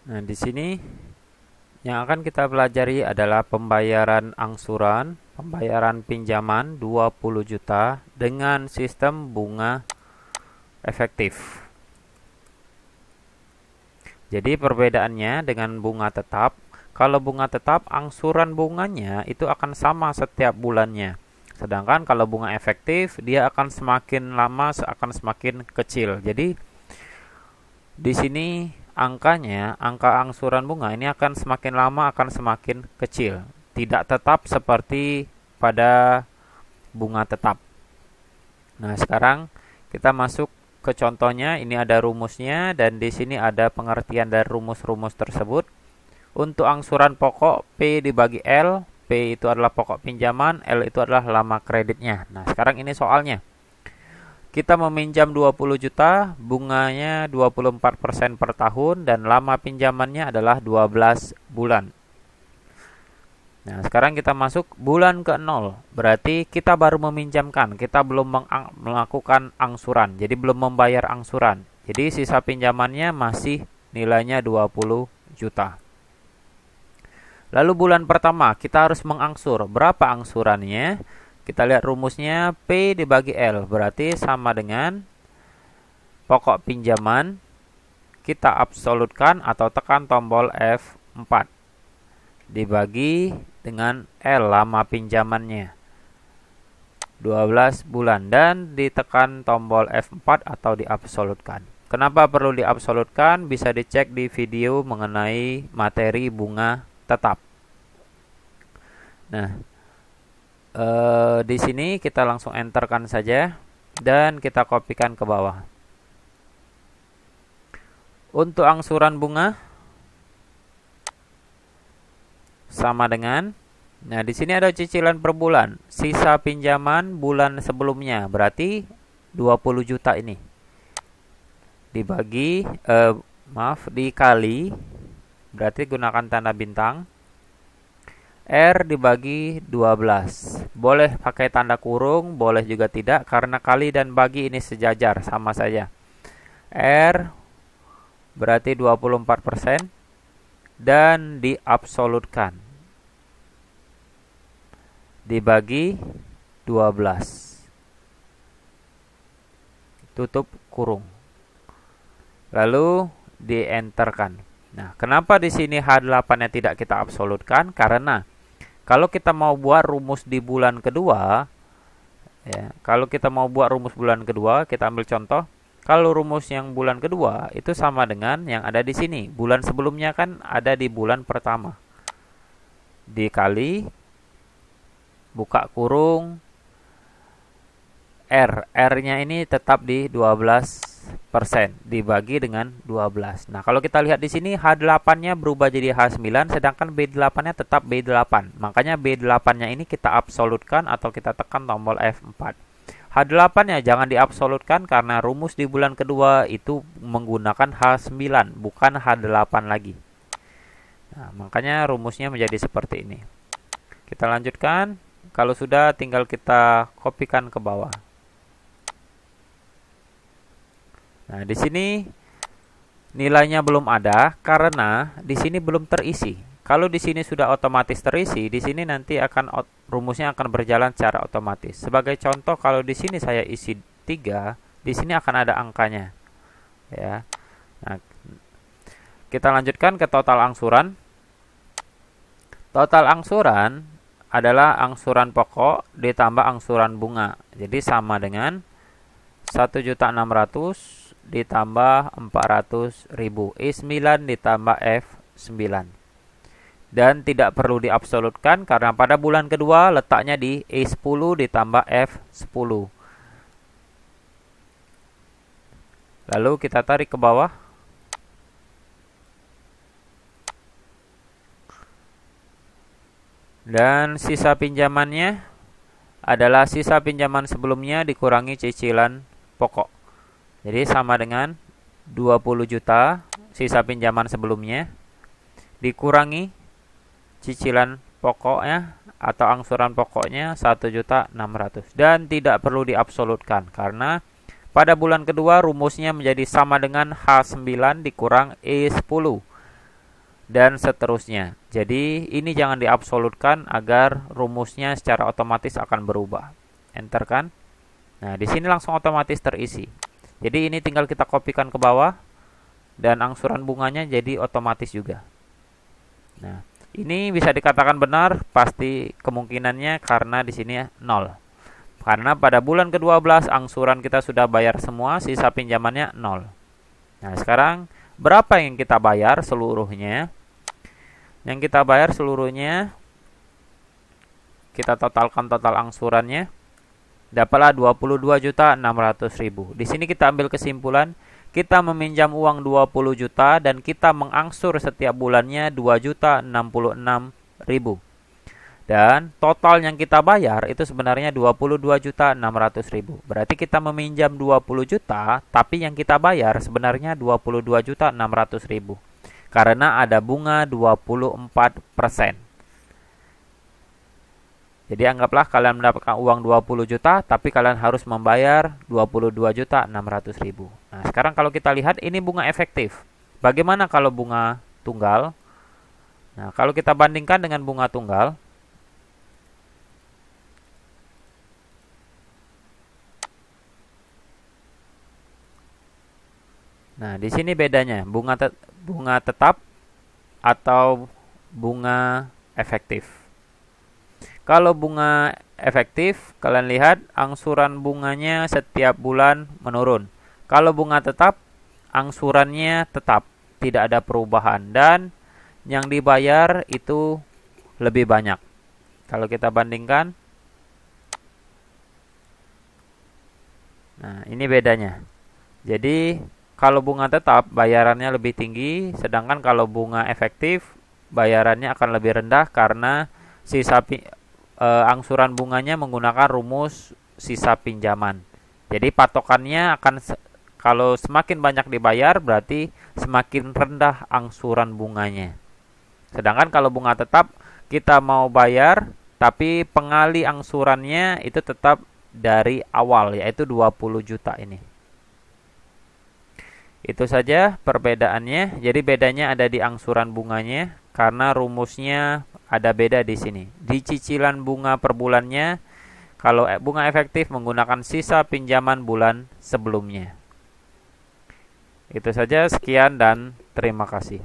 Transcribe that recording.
Nah, di sini yang akan kita pelajari adalah pembayaran angsuran, pembayaran pinjaman 20 juta dengan sistem bunga efektif. Jadi perbedaannya dengan bunga tetap, kalau bunga tetap angsuran bunganya itu akan sama setiap bulannya. Sedangkan kalau bunga efektif dia akan semakin lama akan semakin kecil. Jadi di sini angka angsuran bunga ini akan semakin lama akan semakin kecil. Tidak tetap seperti pada bunga tetap. Nah, sekarang kita masuk ke contohnya. Ini ada rumusnya dan di sini ada pengertian dari rumus-rumus tersebut. Untuk angsuran pokok P dibagi L, P itu adalah pokok pinjaman, L itu adalah lama kreditnya. Nah, sekarang ini soalnya. Kita meminjam 20 juta, bunganya 24% per tahun dan lama pinjamannya adalah 12 bulan. Nah, sekarang kita masuk bulan ke-0. Berarti kita baru meminjamkan, kita belum melakukan angsuran, jadi belum membayar angsuran. Jadi sisa pinjamannya masih nilainya 20 juta. Lalu bulan pertama kita harus mengangsur. Berapa angsurannya? Kita lihat rumusnya, P dibagi L. Berarti sama dengan pokok pinjaman. Kita absolutkan atau tekan tombol F4. Dibagi dengan L, lama pinjamannya. 12 bulan. Dan ditekan tombol F4 atau diabsolutkan. Kenapa perlu diabsolutkan? Bisa dicek di video mengenai materi bunga tetap. Nah, di sini kita langsung enterkan saja dan kita kopikan ke bawah. Untuk angsuran bunga sama dengan, nah di sini ada cicilan per bulan, sisa pinjaman bulan sebelumnya, berarti 20 juta ini dibagi dikali, berarti gunakan tanda bintang. R dibagi 12. Boleh pakai tanda kurung, boleh juga tidak, karena kali dan bagi ini sejajar, sama saja. R berarti 24% dan diabsolutkan. Dibagi 12. Tutup kurung. Lalu dienterkan. Nah, kenapa di sini H8-nya tidak kita absolutkan? Karena kalau kita mau buat rumus di bulan kedua, ya, kalau kita mau buat rumus bulan kedua, kita ambil contoh. Kalau rumus yang bulan kedua itu sama dengan yang ada di sini. Bulan sebelumnya kan ada di bulan pertama. Dikali, buka kurung, R-nya ini tetap di 12%. Dibagi dengan 12. Nah, kalau kita lihat di sini H8-nya berubah jadi H9, sedangkan B8-nya tetap B8. Makanya B8-nya ini kita absolutkan atau kita tekan tombol F4. H8-nya jangan diabsolutkan karena rumus di bulan kedua itu menggunakan H9, bukan H8 lagi. Nah, makanya rumusnya menjadi seperti ini. Kita lanjutkan. Kalau sudah, tinggal kita kopikan ke bawah. Nah, di sini nilainya belum ada karena di sini belum terisi. Kalau di sini sudah otomatis terisi, di sini nanti rumusnya akan berjalan secara otomatis. Sebagai contoh, kalau di sini saya isi 3, di sini akan ada angkanya. Ya. Nah, kita lanjutkan ke total angsuran. Total angsuran adalah angsuran pokok ditambah angsuran bunga. Jadi sama dengan 1.600.000 ditambah 400.000. E9 ditambah F9. Dan tidak perlu diabsolutkan karena pada bulan kedua letaknya di E10 ditambah F10. Lalu kita tarik ke bawah. Dan sisa pinjamannya adalah sisa pinjaman sebelumnya dikurangi cicilan pokok. Jadi sama dengan 20 juta sisa pinjaman sebelumnya dikurangi cicilan pokoknya atau angsuran pokoknya 1.600.000 dan tidak perlu diabsolutkan karena pada bulan kedua rumusnya menjadi sama dengan H9 dikurang E10. dan seterusnya. Jadi ini jangan diabsolutkan agar rumusnya secara otomatis akan berubah. Enter kan? Nah, di sini langsung otomatis terisi. Jadi ini tinggal kita kopikan ke bawah dan angsuran bunganya jadi otomatis juga. Nah, ini bisa dikatakan benar pasti kemungkinannya karena di sini 0. Karena pada bulan ke-12 angsuran kita sudah bayar semua, sisa pinjamannya 0. Nah, sekarang berapa yang kita bayar seluruhnya? Yang kita bayar seluruhnya, kita totalkan total angsurannya, dapatlah 22.600.000. Di sini kita ambil kesimpulan, kita meminjam uang 20 juta dan kita mengangsur setiap bulannya 2.066.000. Dan total yang kita bayar itu sebenarnya 22.600.000. Berarti kita meminjam 20 juta, tapi yang kita bayar sebenarnya 22.600.000. Karena ada bunga 24%. Jadi anggaplah kalian mendapatkan uang 20 juta, tapi kalian harus membayar 22.600.000. Nah, sekarang kalau kita lihat ini bunga efektif. Bagaimana kalau bunga tunggal? Nah, kalau kita bandingkan dengan bunga tunggal, nah, di sini bedanya bunga tetap atau bunga efektif. Kalau bunga efektif, kalian lihat angsuran bunganya setiap bulan menurun. Kalau bunga tetap, angsurannya tetap, tidak ada perubahan dan yang dibayar itu lebih banyak. Kalau kita bandingkan, nah ini bedanya. Jadi kalau bunga tetap bayarannya lebih tinggi, sedangkan kalau bunga efektif bayarannya akan lebih rendah karena angsuran bunganya menggunakan rumus sisa pinjaman. Jadi patokannya akan kalau semakin banyak dibayar berarti semakin rendah angsuran bunganya. Sedangkan kalau bunga tetap kita mau bayar tapi pengali angsurannya itu tetap dari awal yaitu 20 juta ini. Itu saja perbedaannya. Jadi bedanya ada di angsuran bunganya karena rumusnya ada beda di sini. Di cicilan bunga per bulannya, kalau bunga efektif menggunakan sisa pinjaman bulan sebelumnya. Itu saja, sekian dan terima kasih.